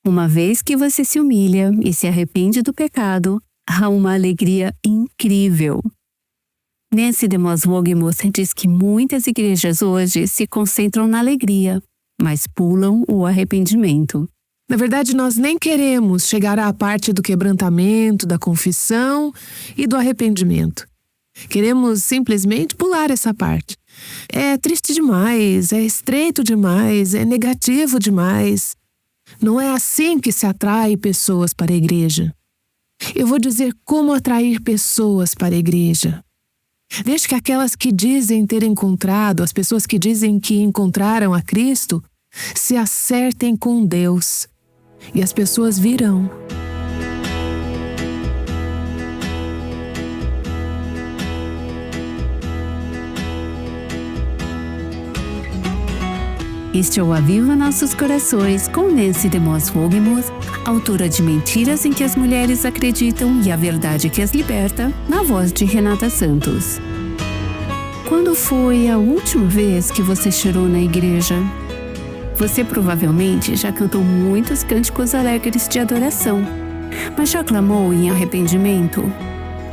Uma vez que você se humilha e se arrepende do pecado, há uma alegria incrível. Nancy DeMoss Wogemuth diz que muitas igrejas hoje se concentram na alegria, mas pulam o arrependimento. Na verdade, nós nem queremos chegar à parte do quebrantamento, da confissão e do arrependimento. Queremos simplesmente pular essa parte. É triste demais, é estreito demais, é negativo demais. Não é assim que se atrai pessoas para a igreja. Eu vou dizer como atrair pessoas para a igreja. Desde que aquelas que dizem ter encontrado, as pessoas que dizem que encontraram a Cristo, se acertem com Deus. E as pessoas virão. Este é o Aviva Nossos Corações com Nancy DeMoss Wogemuth, autora de Mentiras em que as Mulheres Acreditam e a Verdade que as Liberta, na voz de Renata Santos. Quando foi a última vez que você chorou na igreja? Você provavelmente já cantou muitos cânticos alegres de adoração, mas já clamou em arrependimento?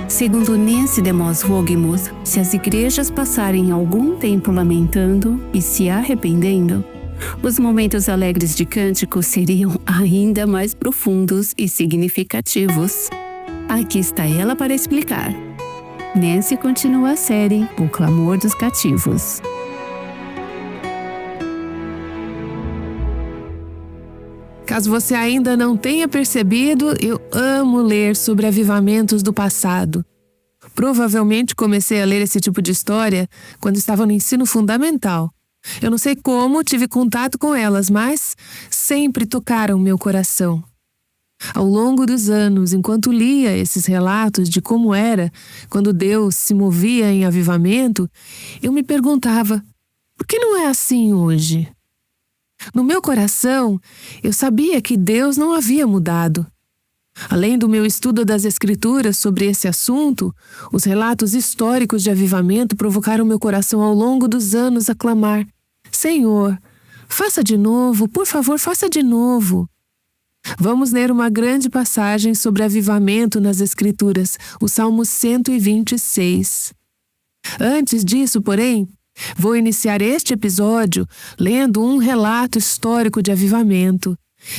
Segundo Nancy DeMoss Wogemuth, se as igrejas passarem algum tempo lamentando e se arrependendo, os momentos alegres de cântico seriam ainda mais profundos e significativos. Aqui está ela para explicar. Nancy continua a série O Clamor dos Cativos. Caso você ainda não tenha percebido, eu amo ler sobre avivamentos do passado. Provavelmente comecei a ler esse tipo de história quando estava no ensino fundamental. Eu não sei como tive contato com elas, mas sempre tocaram meu coração. Ao longo dos anos, enquanto lia esses relatos de como era quando Deus se movia em avivamento, eu me perguntava, por que não é assim hoje? No meu coração, eu sabia que Deus não havia mudado. Além do meu estudo das Escrituras sobre esse assunto, os relatos históricos de avivamento provocaram meu coração ao longo dos anos a clamar: Senhor, faça de novo, por favor, faça de novo. Vamos ler uma grande passagem sobre avivamento nas Escrituras, o Salmo 126. Antes disso, porém, vou iniciar este episódio lendo um relato histórico de avivamento.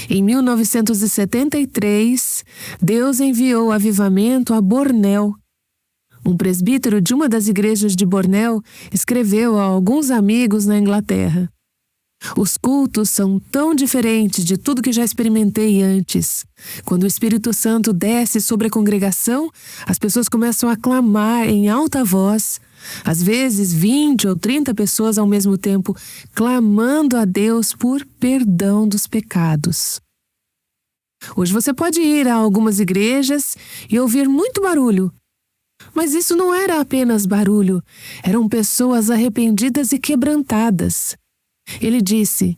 Em 1973, Deus enviou avivamento a Bornéu. Um presbítero de uma das igrejas de Bornéu escreveu a alguns amigos na Inglaterra: os cultos são tão diferentes de tudo que já experimentei antes. Quando o Espírito Santo desce sobre a congregação, as pessoas começam a clamar em alta voz. Às vezes 20 ou 30 pessoas ao mesmo tempo, clamando a Deus por perdão dos pecados. Hoje você pode ir a algumas igrejas e ouvir muito barulho. Mas isso não era apenas barulho, eram pessoas arrependidas e quebrantadas. Ele disse: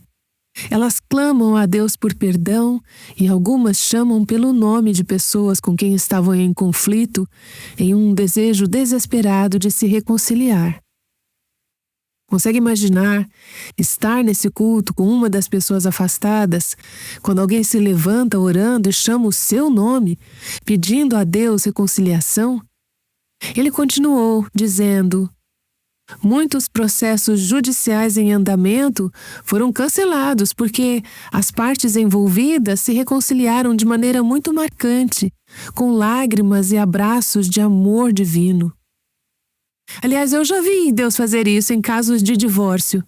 elas clamam a Deus por perdão e algumas chamam pelo nome de pessoas com quem estavam em conflito, em um desejo desesperado de se reconciliar. Consegue imaginar estar nesse culto com uma das pessoas afastadas, quando alguém se levanta orando e chama o seu nome, pedindo a Deus reconciliação? Ele continuou, dizendo: muitos processos judiciais em andamento foram cancelados porque as partes envolvidas se reconciliaram de maneira muito marcante, com lágrimas e abraços de amor divino. Aliás, eu já vi Deus fazer isso em casos de divórcio.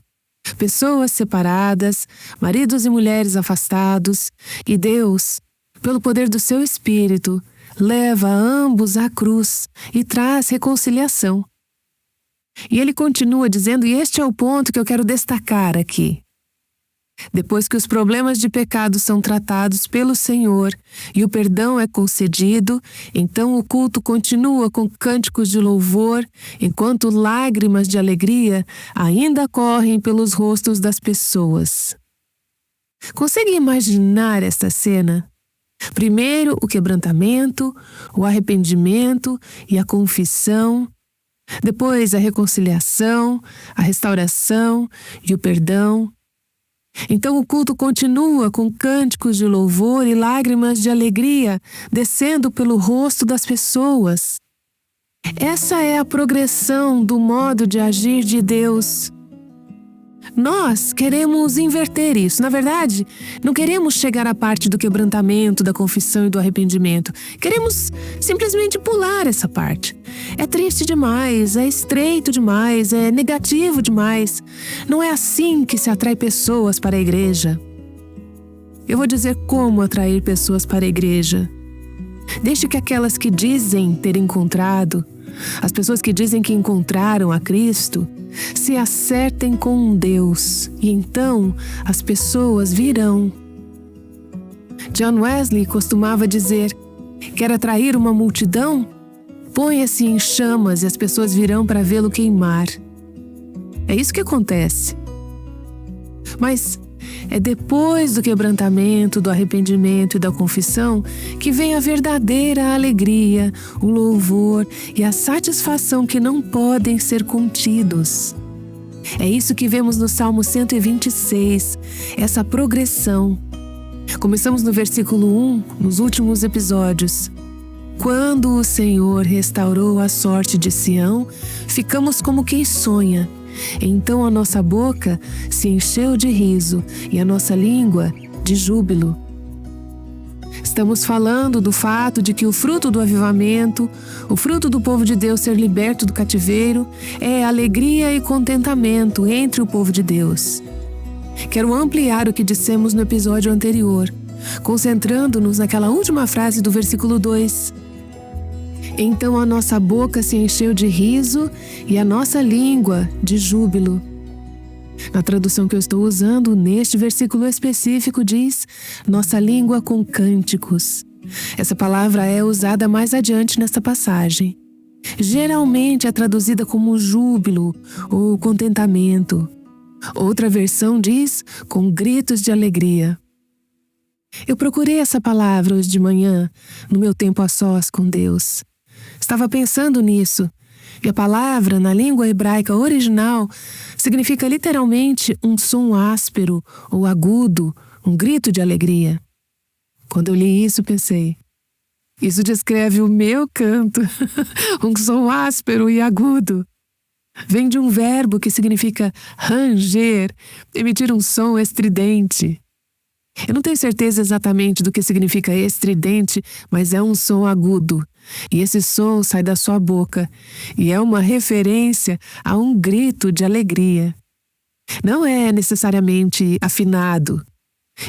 Pessoas separadas, maridos e mulheres afastados, e Deus, pelo poder do seu Espírito, leva ambos à cruz e traz reconciliação. E ele continua dizendo, e este é o ponto que eu quero destacar aqui. Depois que os problemas de pecado são tratados pelo Senhor e o perdão é concedido, então o culto continua com cânticos de louvor, enquanto lágrimas de alegria ainda correm pelos rostos das pessoas. Consegue imaginar esta cena? Primeiro o quebrantamento, o arrependimento e a confissão. Depois a reconciliação, a restauração e o perdão. Então o culto continua com cânticos de louvor e lágrimas de alegria descendo pelo rosto das pessoas. Essa é a progressão do modo de agir de Deus. Nós queremos inverter isso. Na verdade, não queremos chegar à parte do quebrantamento, da confissão e do arrependimento. Queremos simplesmente pular essa parte. É triste demais, é estreito demais, é negativo demais. Não é assim que se atrai pessoas para a igreja. Eu vou dizer como atrair pessoas para a igreja. Deixe que aquelas que dizem ter encontrado, as pessoas que dizem que encontraram a Cristo, se acertem com Deus, e então as pessoas virão. John Wesley costumava dizer: quer atrair uma multidão? Ponha-se em chamas e as pessoas virão para vê-lo queimar. É isso que acontece. Mas é depois do quebrantamento, do arrependimento e da confissão que vem a verdadeira alegria, o louvor e a satisfação que não podem ser contidos. É isso que vemos no Salmo 126, essa progressão. Começamos no versículo 1, nos últimos episódios. Quando o Senhor restaurou a sorte de Sião, ficamos como quem sonha. Então a nossa boca se encheu de riso e a nossa língua de júbilo. Estamos falando do fato de que o fruto do avivamento, o fruto do povo de Deus ser liberto do cativeiro, é alegria e contentamento entre o povo de Deus. Quero ampliar o que dissemos no episódio anterior, concentrando-nos naquela última frase do versículo 2. Então a nossa boca se encheu de riso e a nossa língua de júbilo. Na tradução que eu estou usando, neste versículo específico diz nossa língua com cânticos. Essa palavra é usada mais adiante nesta passagem. Geralmente é traduzida como júbilo ou contentamento. Outra versão diz com gritos de alegria. Eu procurei essa palavra hoje de manhã, no meu tempo a sós com Deus. Estava pensando nisso, e a palavra, na língua hebraica original, significa literalmente um som áspero ou agudo, um grito de alegria. Quando eu li isso, pensei, isso descreve o meu canto, um som áspero e agudo. Vem de um verbo que significa ranger, emitir um som estridente. Eu não tenho certeza exatamente do que significa estridente, mas é um som agudo. E esse som sai da sua boca e é uma referência a um grito de alegria. Não é necessariamente afinado.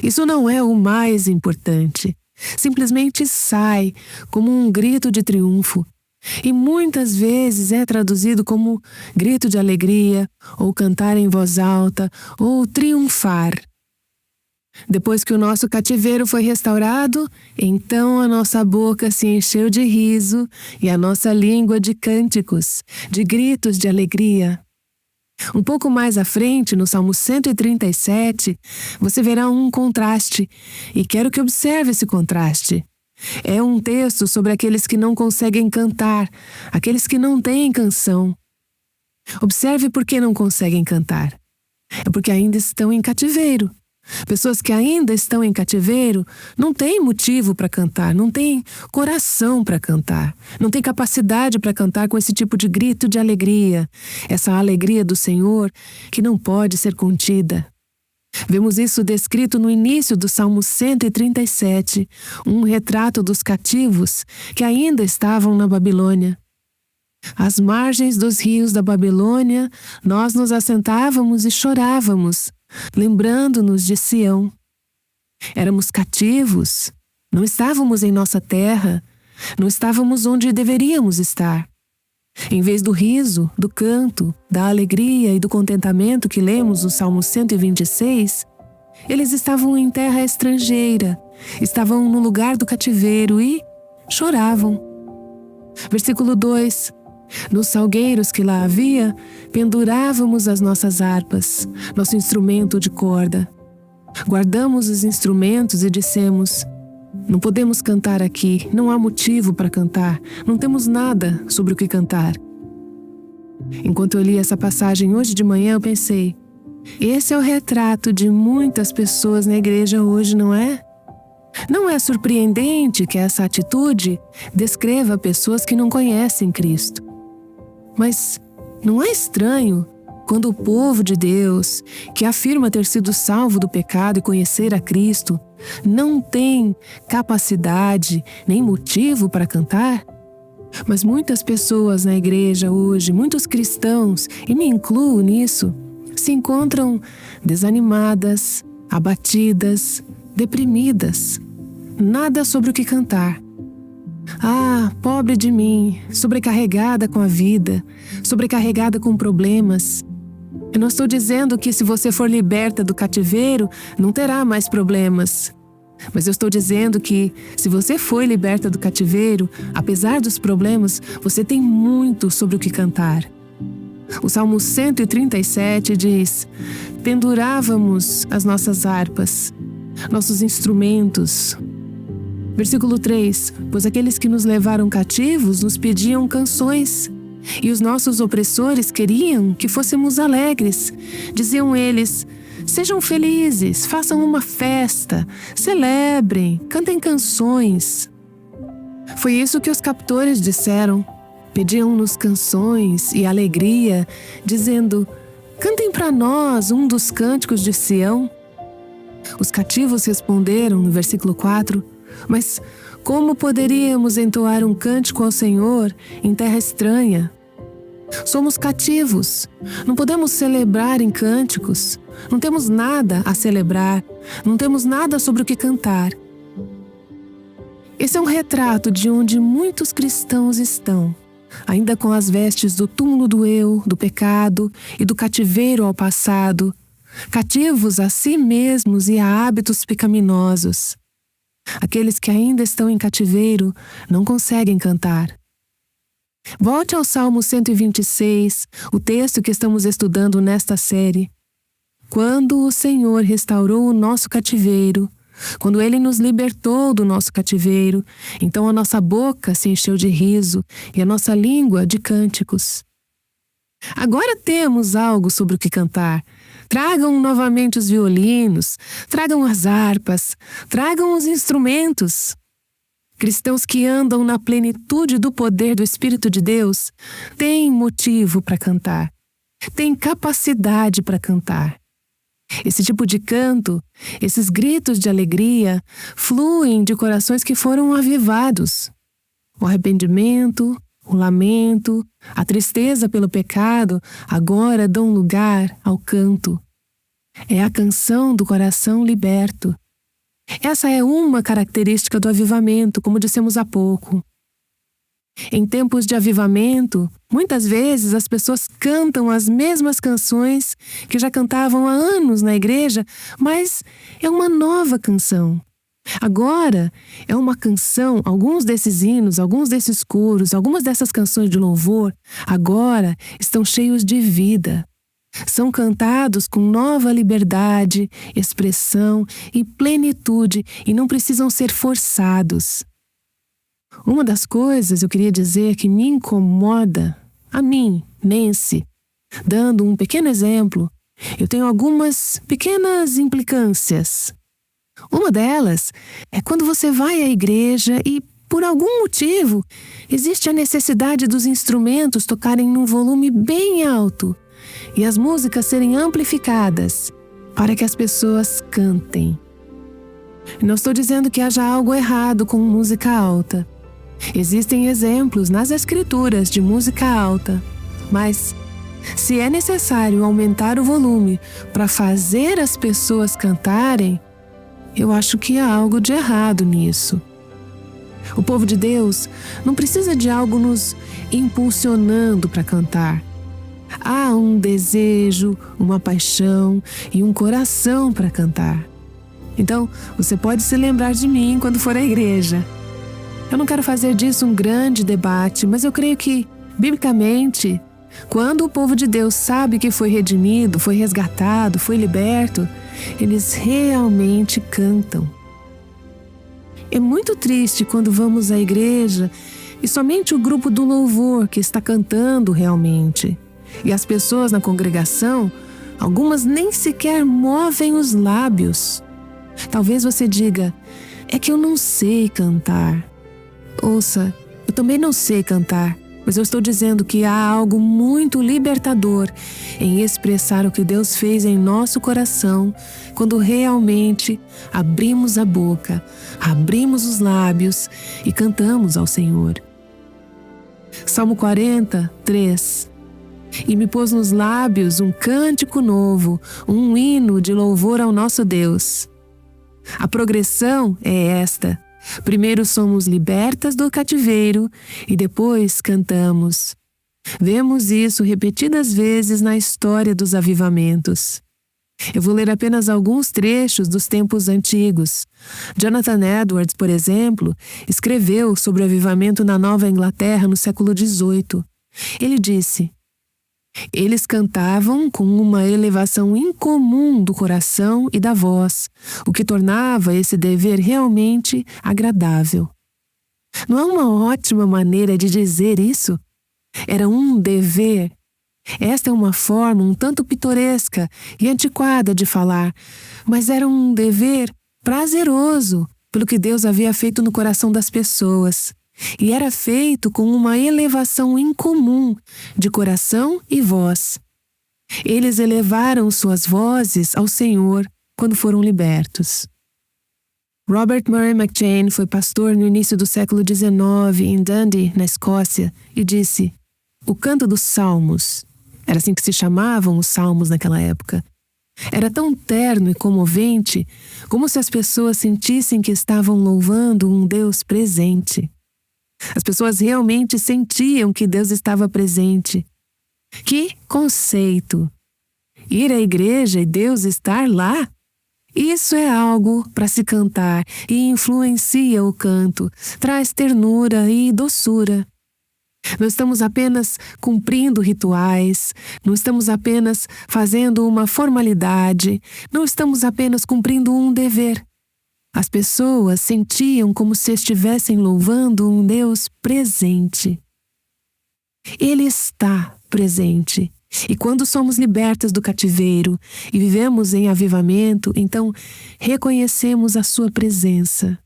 Isso não é o mais importante. Simplesmente sai como um grito de triunfo. E muitas vezes é traduzido como grito de alegria, ou cantar em voz alta, ou triunfar. Depois que o nosso cativeiro foi restaurado, então a nossa boca se encheu de riso e a nossa língua de cânticos, de gritos de alegria. Um pouco mais à frente, no Salmo 137, você verá um contraste, e quero que observe esse contraste. É um texto sobre aqueles que não conseguem cantar, aqueles que não têm canção. Observe por que não conseguem cantar. É porque ainda estão em cativeiro. Pessoas que ainda estão em cativeiro não têm motivo para cantar, não têm coração para cantar, não têm capacidade para cantar com esse tipo de grito de alegria, essa alegria do Senhor que não pode ser contida. Vemos isso descrito no início do Salmo 137, um retrato dos cativos que ainda estavam na Babilônia. Às margens dos rios da Babilônia, nós nos assentávamos e chorávamos, lembrando-nos de Sião. Éramos cativos, não estávamos em nossa terra, não estávamos onde deveríamos estar. Em vez do riso, do canto, da alegria e do contentamento que lemos no Salmo 126, eles estavam em terra estrangeira, estavam no lugar do cativeiro e choravam. Versículo 2. Nos salgueiros que lá havia, pendurávamos as nossas harpas, nosso instrumento de corda. Guardamos os instrumentos e dissemos: não podemos cantar aqui, não há motivo para cantar, não temos nada sobre o que cantar. Enquanto eu li essa passagem hoje de manhã, eu pensei: Esse é o retrato de muitas pessoas na igreja hoje, não é? Não é surpreendente que essa atitude descreva pessoas que não conhecem Cristo. Mas não é estranho quando o povo de Deus, que afirma ter sido salvo do pecado e conhecer a Cristo, não tem capacidade nem motivo para cantar? Mas muitas pessoas na igreja hoje, muitos cristãos, e me incluo nisso, se encontram desanimadas, abatidas, deprimidas. Nada sobre o que cantar. Ah, pobre de mim, sobrecarregada com a vida, sobrecarregada com problemas. Eu não estou dizendo que se você for liberta do cativeiro, não terá mais problemas. Mas eu estou dizendo que, se você foi liberta do cativeiro, apesar dos problemas, você tem muito sobre o que cantar. O Salmo 137 diz: pendurávamos as nossas harpas, nossos instrumentos. Versículo 3: pois aqueles que nos levaram cativos nos pediam canções, e os nossos opressores queriam que fôssemos alegres. Diziam eles: sejam felizes, façam uma festa, celebrem, cantem canções. Foi isso que os captores disseram. Pediam-nos canções e alegria, dizendo: cantem para nós um dos cânticos de Sião. Os cativos responderam no versículo 4: mas como poderíamos entoar um cântico ao Senhor em terra estranha? Somos cativos, não podemos celebrar em cânticos, não temos nada a celebrar, não temos nada sobre o que cantar. Esse é um retrato de onde muitos cristãos estão, ainda com as vestes do túmulo do eu, do pecado e do cativeiro ao passado, cativos a si mesmos e a hábitos pecaminosos. Aqueles que ainda estão em cativeiro não conseguem cantar. Volte ao Salmo 126, o texto que estamos estudando nesta série. Quando o Senhor restaurou o nosso cativeiro, quando Ele nos libertou do nosso cativeiro, então a nossa boca se encheu de riso e a nossa língua de cânticos. Agora temos algo sobre o que cantar. Tragam novamente os violinos, tragam as harpas, tragam os instrumentos. Cristãos que andam na plenitude do poder do Espírito de Deus têm motivo para cantar, têm capacidade para cantar. Esse tipo de canto, esses gritos de alegria, fluem de corações que foram avivados. O arrependimento, o lamento, a tristeza pelo pecado agora dão lugar ao canto. É a canção do coração liberto. Essa é uma característica do avivamento, como dissemos há pouco. Em tempos de avivamento, muitas vezes as pessoas cantam as mesmas canções que já cantavam há anos na igreja, mas é uma nova canção. Agora é uma canção, alguns desses hinos, alguns desses coros, algumas dessas canções de louvor, agora estão cheios de vida. São cantados com nova liberdade, expressão e plenitude e não precisam ser forçados. Uma das coisas eu queria dizer que me incomoda, a mim, Nancy, dando um pequeno exemplo, eu tenho algumas pequenas implicâncias. Uma delas é quando você vai à igreja e, por algum motivo, existe a necessidade dos instrumentos tocarem num volume bem alto e as músicas serem amplificadas para que as pessoas cantem. Não estou dizendo que haja algo errado com música alta. Existem exemplos nas Escrituras de música alta, mas se é necessário aumentar o volume para fazer as pessoas cantarem, eu acho que há algo de errado nisso. O povo de Deus não precisa de algo nos impulsionando para cantar. Há um desejo, uma paixão e um coração para cantar. Então, você pode se lembrar de mim quando for à igreja. Eu não quero fazer disso um grande debate, mas eu creio que, biblicamente, quando o povo de Deus sabe que foi redimido, foi resgatado, foi liberto, eles realmente cantam. É muito triste quando vamos à igreja e somente o grupo do louvor que está cantando realmente. E as pessoas na congregação, Algumas nem sequer movem os lábios. Talvez você diga: é que eu não sei cantar. Ouça, eu também não sei cantar, mas eu estou dizendo que há algo muito libertador em expressar o que Deus fez em nosso coração quando realmente abrimos a boca, abrimos os lábios e cantamos ao Senhor. Salmo 40, 3. E me pôs nos lábios um cântico novo, um hino de louvor ao nosso Deus. A progressão é esta. Primeiro somos libertas do cativeiro e depois cantamos. Vemos isso repetidas vezes na história dos avivamentos. Eu vou ler apenas alguns trechos dos tempos antigos. Jonathan Edwards, por exemplo, escreveu sobre o avivamento na Nova Inglaterra no século XVIII. Ele disse: eles cantavam com uma elevação incomum do coração e da voz, o que tornava esse dever realmente agradável. Não é uma ótima maneira de dizer isso? Era um dever. Esta é uma forma um tanto pitoresca e antiquada de falar, mas era um dever prazeroso pelo que Deus havia feito no coração das pessoas. E era feito com uma elevação incomum de coração e voz. Eles elevaram suas vozes ao Senhor quando foram libertos. Robert Murray McCheyne foi pastor no início do século XIX em Dundee, na Escócia, e disse: o canto dos salmos, era assim que se chamavam os salmos naquela época, era tão terno e comovente como se as pessoas sentissem que estavam louvando um Deus presente. As pessoas realmente sentiam que Deus estava presente. Que conceito! Ir à igreja e Deus estar lá? Isso é algo para se cantar e influencia o canto, traz ternura e doçura. Não estamos apenas cumprindo rituais, não estamos apenas fazendo uma formalidade, não estamos apenas cumprindo um dever. As pessoas sentiam como se estivessem louvando um Deus presente. Ele está presente. E quando somos libertas do cativeiro e vivemos em avivamento, então reconhecemos a sua presença.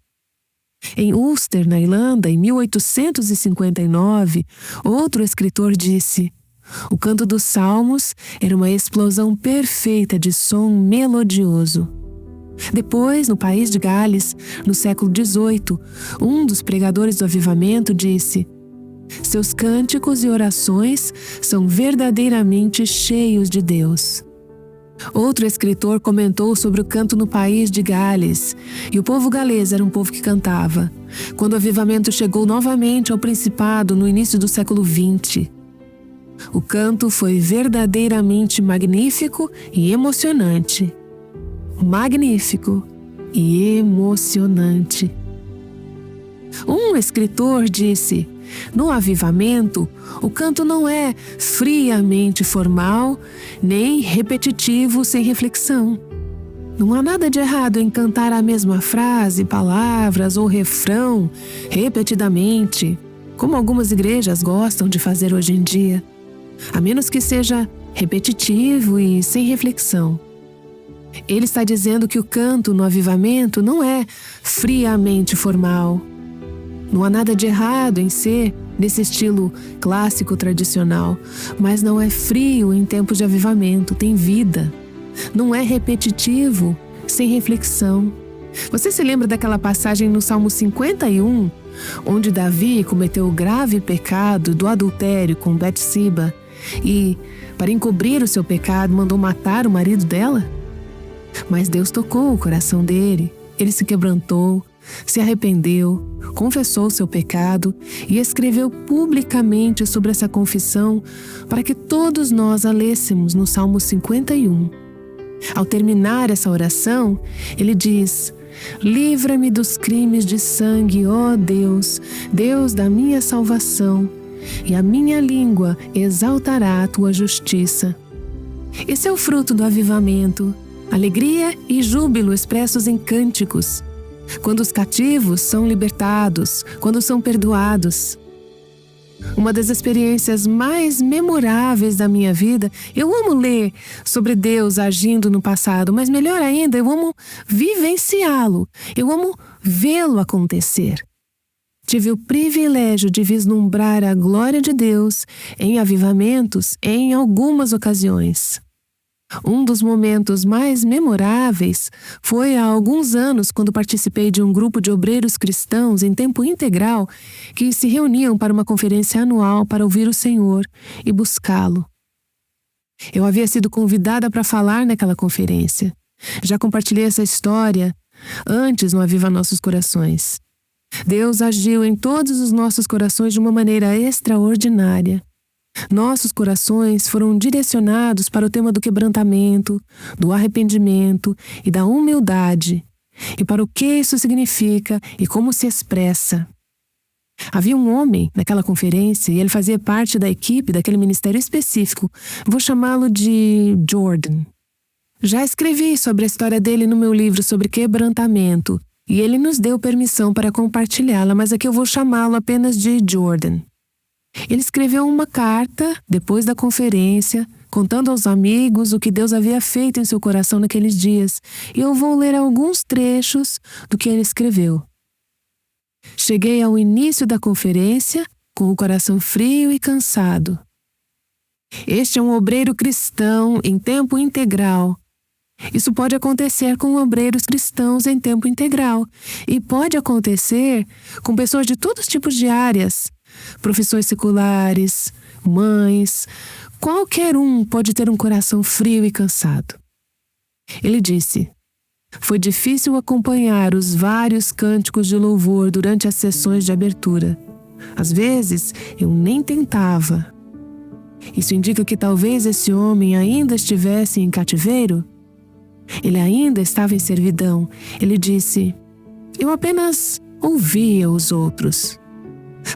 Em Ulster, na Irlanda, em 1859, outro escritor disse: o canto dos salmos era uma explosão perfeita de som melodioso. Depois, no país de Gales, no século XVIII, um dos pregadores do avivamento disse: seus cânticos e orações são verdadeiramente cheios de Deus. Outro escritor comentou sobre o canto no país de Gales, e o povo galês era um povo que cantava, quando o avivamento chegou novamente ao Principado no início do século XX. O canto foi verdadeiramente magnífico e emocionante. Magnífico e emocionante. Um escritor disse: no avivamento, o canto não é friamente formal, nem repetitivo sem reflexão. Não há nada de errado em cantar a mesma frase, palavras ou refrão repetidamente, como algumas igrejas gostam de fazer hoje em dia, a menos que seja repetitivo e sem reflexão. Ele está dizendo que o canto no avivamento não é friamente formal. Não há nada de errado em ser desse estilo clássico tradicional, mas não é frio em tempos de avivamento, tem vida. Não é repetitivo, sem reflexão. Você se lembra daquela passagem no Salmo 51, onde Davi cometeu o grave pecado do adultério com Betseba e, para encobrir o seu pecado, mandou matar o marido dela? Mas Deus tocou o coração dele, ele se quebrantou, se arrependeu, confessou seu pecado e escreveu publicamente sobre essa confissão para que todos nós a lêssemos no Salmo 51. Ao terminar essa oração, ele diz: livra-me dos crimes de sangue, ó Deus, Deus da minha salvação, e a minha língua exaltará a tua justiça. Esse é o fruto do avivamento, alegria e júbilo expressos em cânticos, quando os cativos são libertados, quando são perdoados. Uma das experiências mais memoráveis da minha vida. Eu amo ler sobre Deus agindo no passado, mas melhor ainda, eu amo vivenciá-lo. Eu amo vê-lo acontecer. Tive o privilégio de vislumbrar a glória de Deus em avivamentos em algumas ocasiões. Um dos momentos mais memoráveis foi há alguns anos quando participei de um grupo de obreiros cristãos em tempo integral que se reuniam para uma conferência anual para ouvir o Senhor e buscá-lo. Eu havia sido convidada para falar naquela conferência. Já compartilhei essa história antes no Aviva Nossos Corações. Deus agiu em todos os nossos corações de uma maneira extraordinária. Nossos corações foram direcionados para o tema do quebrantamento, do arrependimento e da humildade, e para o que isso significa e como se expressa. Havia um homem naquela conferência e ele fazia parte da equipe daquele ministério específico. Vou chamá-lo de Jordan. Já escrevi sobre a história dele no meu livro sobre quebrantamento e ele nos deu permissão para compartilhá-la, mas aqui eu vou chamá-lo apenas de Jordan. Ele escreveu uma carta depois da conferência, contando aos amigos o que Deus havia feito em seu coração naqueles dias, e eu vou ler alguns trechos do que ele escreveu. Cheguei ao início da conferência com o coração frio e cansado. Este é um obreiro cristão em tempo integral. Isso pode acontecer com obreiros cristãos em tempo integral e pode acontecer com pessoas de todos os tipos de áreas, profissões seculares, mães, qualquer um pode ter um coração frio e cansado. Ele disse: foi difícil acompanhar os vários cânticos de louvor durante as sessões de abertura. Às vezes, eu nem tentava. Isso indica que talvez esse homem ainda estivesse em cativeiro? Ele ainda estava em servidão. Ele disse: eu apenas ouvia os outros.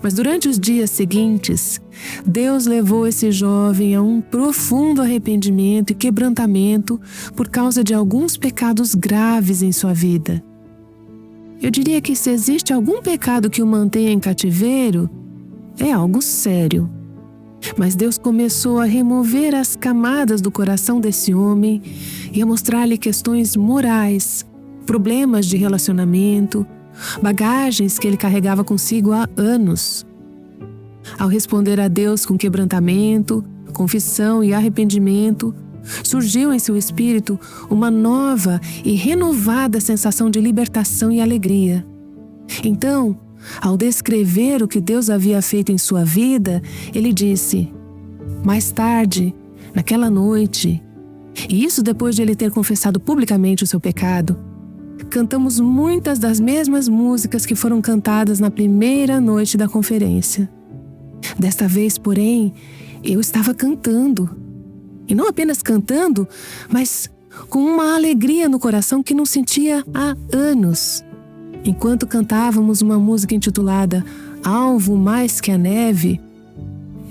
Mas durante os dias seguintes, Deus levou esse jovem a um profundo arrependimento e quebrantamento por causa de alguns pecados graves em sua vida. Eu diria que se existe algum pecado que o mantenha em cativeiro, é algo sério. Mas Deus começou a remover as camadas do coração desse homem e a mostrar-lhe questões morais, problemas de relacionamento, bagagens que ele carregava consigo há anos. Ao responder a Deus com quebrantamento, confissão e arrependimento, surgiu em seu espírito uma nova e renovada sensação de libertação e alegria. Então, ao descrever o que Deus havia feito em sua vida, ele disse: mais tarde, naquela noite, e isso depois de ele ter confessado publicamente o seu pecado, cantamos muitas das mesmas músicas que foram cantadas na primeira noite da conferência. Desta vez, porém, eu estava cantando. E não apenas cantando, mas com uma alegria no coração que não sentia há anos. Enquanto cantávamos uma música intitulada Alvo Mais Que a Neve,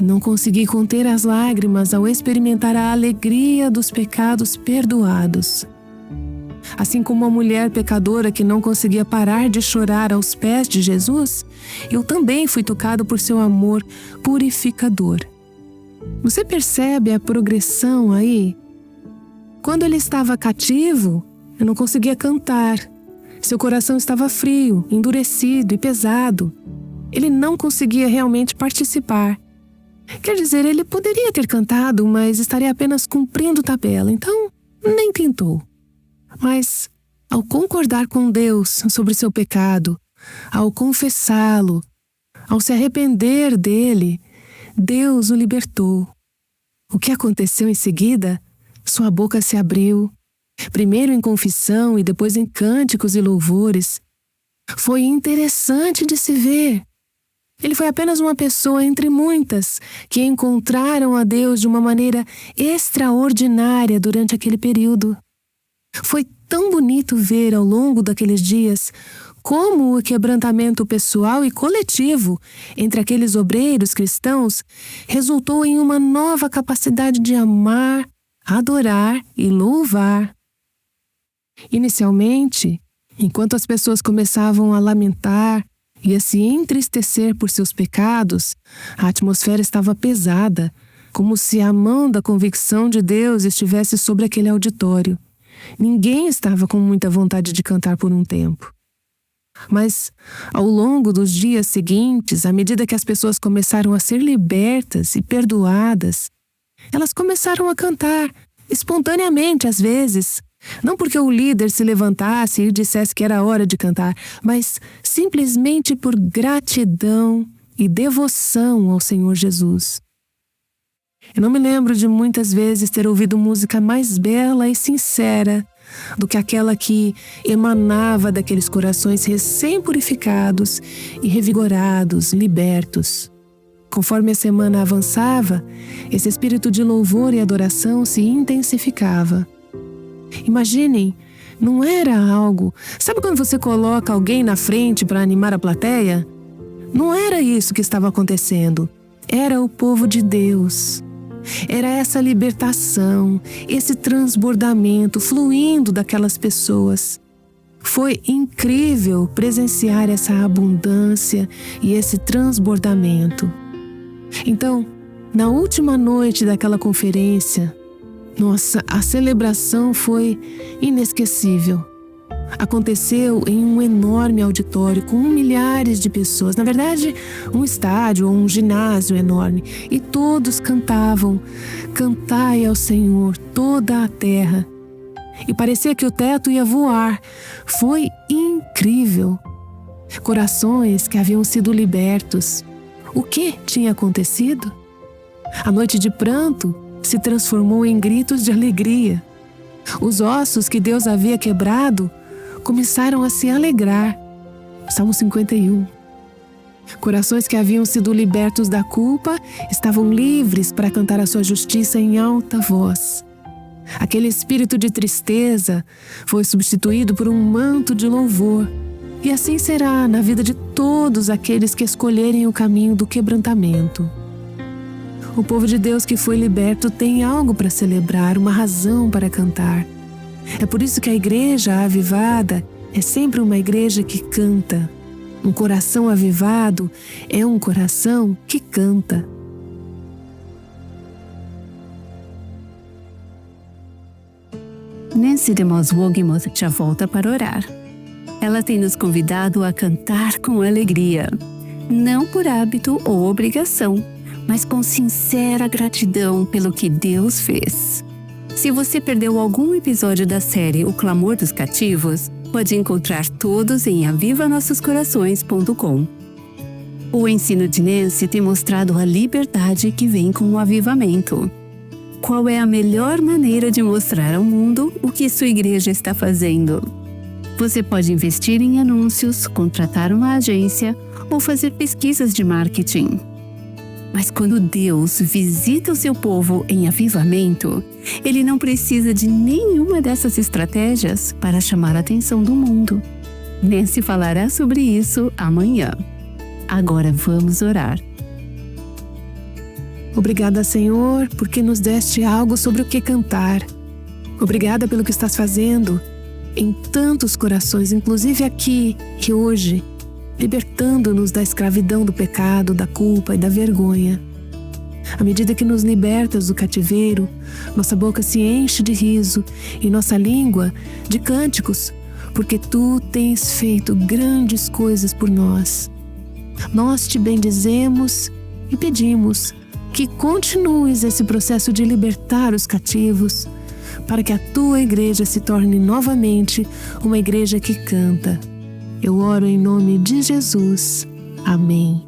não consegui conter as lágrimas ao experimentar a alegria dos pecados perdoados. Assim como uma mulher pecadora que não conseguia parar de chorar aos pés de Jesus, eu também fui tocado por seu amor purificador. Você percebe a progressão aí? Quando ele estava cativo, eu não conseguia cantar. Seu coração estava frio, endurecido e pesado. Ele não conseguia realmente participar. Quer dizer, ele poderia ter cantado, mas estaria apenas cumprindo tabela, então nem tentou. Mas, ao concordar com Deus sobre seu pecado, ao confessá-lo, ao se arrepender dele, Deus o libertou. O que aconteceu em seguida? Sua boca se abriu, primeiro em confissão e depois em cânticos e louvores. Foi interessante de se ver. Ele foi apenas uma pessoa entre muitas que encontraram a Deus de uma maneira extraordinária durante aquele período. Foi tão bonito ver ao longo daqueles dias como o quebrantamento pessoal e coletivo entre aqueles obreiros cristãos resultou em uma nova capacidade de amar, adorar e louvar. Inicialmente, enquanto as pessoas começavam a lamentar ia se entristecer por seus pecados, a atmosfera estava pesada, como se a mão da convicção de Deus estivesse sobre aquele auditório. Ninguém estava com muita vontade de cantar por um tempo. Mas, ao longo dos dias seguintes, à medida que as pessoas começaram a ser libertas e perdoadas, elas começaram a cantar, espontaneamente às vezes, não porque o líder se levantasse e dissesse que era hora de cantar, mas simplesmente por gratidão e devoção ao Senhor Jesus. Eu não me lembro de muitas vezes ter ouvido música mais bela e sincera do que aquela que emanava daqueles corações recém-purificados e revigorados, libertos. Conforme a semana avançava, esse espírito de louvor e adoração se intensificava. Imaginem, não era algo... Sabe quando você coloca alguém na frente para animar a plateia? Não era isso que estava acontecendo. Era o povo de Deus. Era essa libertação, esse transbordamento fluindo daquelas pessoas. Foi incrível presenciar essa abundância e esse transbordamento. Então, na última noite daquela conferência, nossa, a celebração foi inesquecível. Aconteceu em um enorme auditório com milhares de pessoas. Na verdade, um estádio ou um ginásio enorme. E todos cantavam: "Cantai ao Senhor, toda a terra". E parecia que o teto ia voar. Foi incrível. Corações que haviam sido libertos. O que tinha acontecido? A noite de pranto se transformou em gritos de alegria. Os ossos que Deus havia quebrado começaram a se alegrar. Salmo 51. Corações que haviam sido libertos da culpa estavam livres para cantar a sua justiça em alta voz. Aquele espírito de tristeza foi substituído por um manto de louvor. E assim será na vida de todos aqueles que escolherem o caminho do quebrantamento. O povo de Deus que foi liberto tem algo para celebrar, uma razão para cantar. É por isso que a igreja avivada é sempre uma igreja que canta. Um coração avivado é um coração que canta. Nancy DeMoss Wogemuth já volta para orar. Ela tem nos convidado a cantar com alegria, não por hábito ou obrigação, mas com sincera gratidão pelo que Deus fez. Se você perdeu algum episódio da série O Clamor dos Cativos, pode encontrar todos em avivanossoscorações.com. O ensino de Nancy tem mostrado a liberdade que vem com o avivamento. Qual é a melhor maneira de mostrar ao mundo o que sua igreja está fazendo? Você pode investir em anúncios, contratar uma agência ou fazer pesquisas de marketing. Mas quando Deus visita o seu povo em avivamento, Ele não precisa de nenhuma dessas estratégias para chamar a atenção do mundo. Nancy falará sobre isso amanhã. Agora vamos orar. Obrigada, Senhor, porque nos deste algo sobre o que cantar. Obrigada pelo que estás fazendo em tantos corações, inclusive aqui e hoje, libertando-nos da escravidão do pecado, da culpa e da vergonha. À medida que nos libertas do cativeiro, nossa boca se enche de riso e nossa língua de cânticos, porque Tu tens feito grandes coisas por nós. Nós Te bendizemos e pedimos que continues esse processo de libertar os cativos, para que a Tua igreja se torne novamente uma igreja que canta. Eu oro em nome de Jesus. Amém.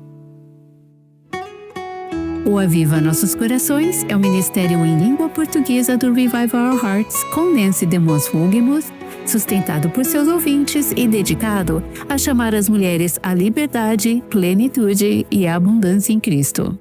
O Aviva Nossos Corações é o ministério em língua portuguesa do Revive Our Hearts com Nancy DeMoss Wogemuth, sustentado por seus ouvintes e dedicado a chamar as mulheres à liberdade, plenitude e abundância em Cristo.